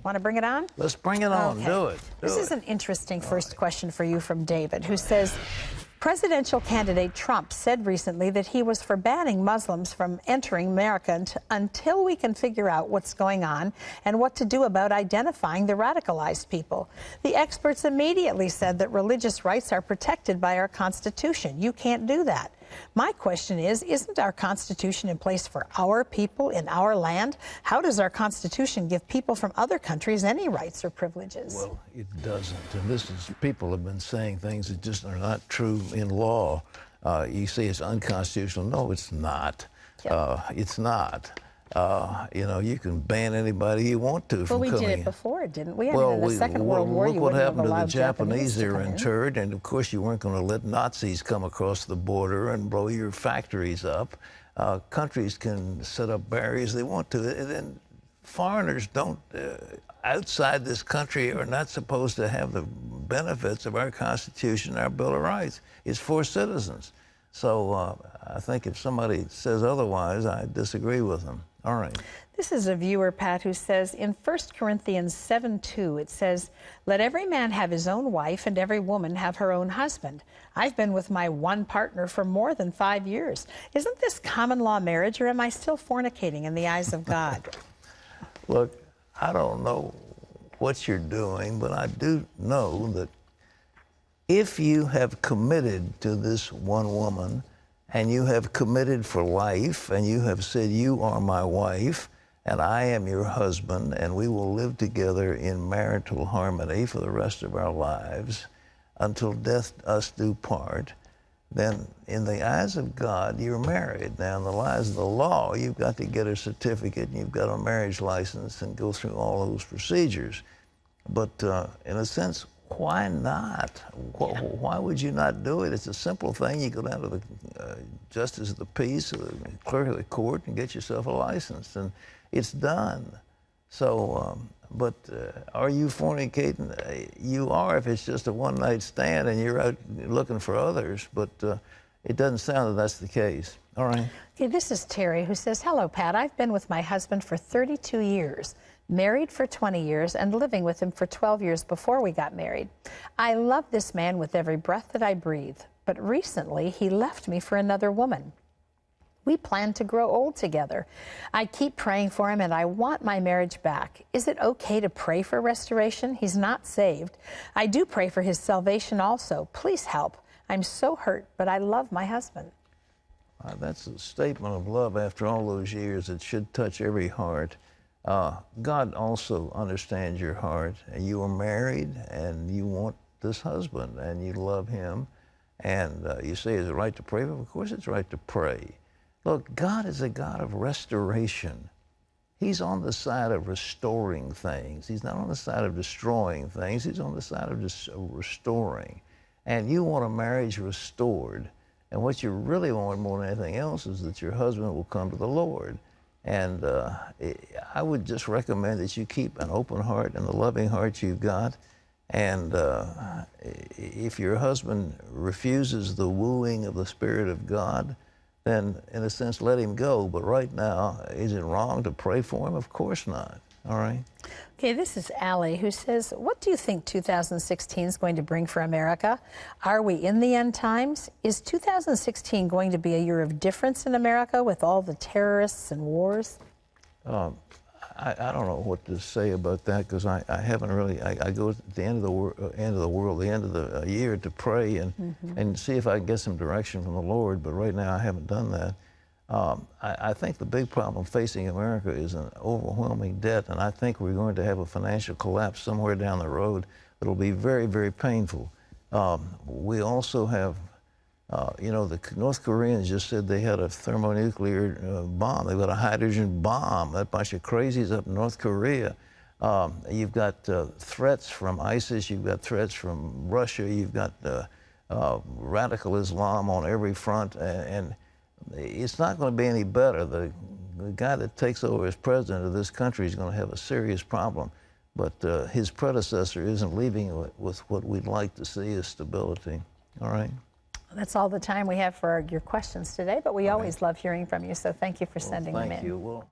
Want to bring it on? Let's bring it on. Okay. Do it. This is an interesting first question for you from David, who says, presidential candidate Trump said recently that he was for banning Muslims from entering America until we can figure out what's going on and what to do about identifying the radicalized people. The experts immediately said that religious rights are protected by our Constitution. You can't do that. My question is, isn't our Constitution in place for our people in our land? How does our Constitution give people from other countries any rights or privileges? Well, it doesn't. And this is, people have been saying things that just are not true in law. You say it's unconstitutional. No, it's not. It's not. You know, you can ban anybody you want to from coming. Well, we did it before, didn't we? I mean, in the Second World War, look what happened to the Japanese. They were in. interned, and of course, you weren't going to let Nazis come across the border and blow your factories up. Countries can set up barriers they want to. And then foreigners don't, outside this country, are not supposed to have the benefits of our Constitution, our Bill of Rights. It's for citizens. So I think if somebody says otherwise, I disagree with them. All right. This is a viewer, Pat, who says in 1 Corinthians 7:2, it says, "Let every man have his own wife and every woman have her own husband. I've been with my one partner for more than 5 years. Isn't this common law marriage, or am I still fornicating in the eyes of God?" Look, I don't know what you're doing, but I do know that if you have committed to this one woman, and you have committed for life, and you have said, "You are my wife, and I am your husband, and we will live together in marital harmony for the rest of our lives, until death us do part," then in the eyes of God, you're married. Now, in the eyes of the law, you've got to get a certificate, and you've got a marriage license, and go through all those procedures. But in a sense, why not? Why would you not do it? It's a simple thing. You go down to the justice of the peace, or the clerk of the court, and get yourself a license, and it's done. So, but are you fornicating? You are if it's just a one-night stand and you're out looking for others, but it doesn't sound that that's the case. All right. Okay, this is Terry, who says, "Hello, Pat. I've been with my husband for 32 years. Married for 20 years and living with him for 12 years before we got married. I love this man with every breath that I breathe, but recently he left me for another woman. We plan to grow old together. I keep praying for him and I want my marriage back. Is it okay to pray for restoration? He's not saved. I do pray for his salvation also. Please help. I'm so hurt, but I love my husband." That's a statement of love after all those years. It should touch every heart. God also understands your heart, and you are married, and you want this husband, and you love him, and you say, is it right to pray? Well, of course it's right to pray. Look, God is a God of restoration. He's on the side of restoring things. He's not on the side of destroying things. He's on the side of just restoring. And you want a marriage restored, and what you really want more than anything else is that your husband will come to the Lord. And I would just recommend that you keep an open heart and the loving heart you've got. And if your husband refuses the wooing of the Spirit of God, then in a sense, let him go. But right now, is it wrong to pray for him? Of course not. All right. Okay, this is Allie, who says, "What do you think 2016 is going to bring for America? Are we in the end times? Is 2016 going to be a year of difference in America with all the terrorists and wars?" I don't know what to say about that, because I haven't really. I go at the end of the world, the end of the year, to pray and see if I can get some direction from the Lord. But right now, I haven't done that. I think the big problem facing America is an overwhelming debt, and I think we're going to have a financial collapse somewhere down the road that'll be very, very painful. We also have, you know, the North Koreans just said they had a thermonuclear bomb. They've got a hydrogen bomb. That bunch of crazies up in North Korea. You've got threats from ISIS. You've got threats from Russia. You've got radical Islam on every front, and it's not going to be any better. The guy that takes over as president of this country is going to have a serious problem. But his predecessor isn't leaving with what we'd like to see as stability. All right? That's all the time we have for your questions today, but we always love hearing from you, so thank you for sending them in. Thank you.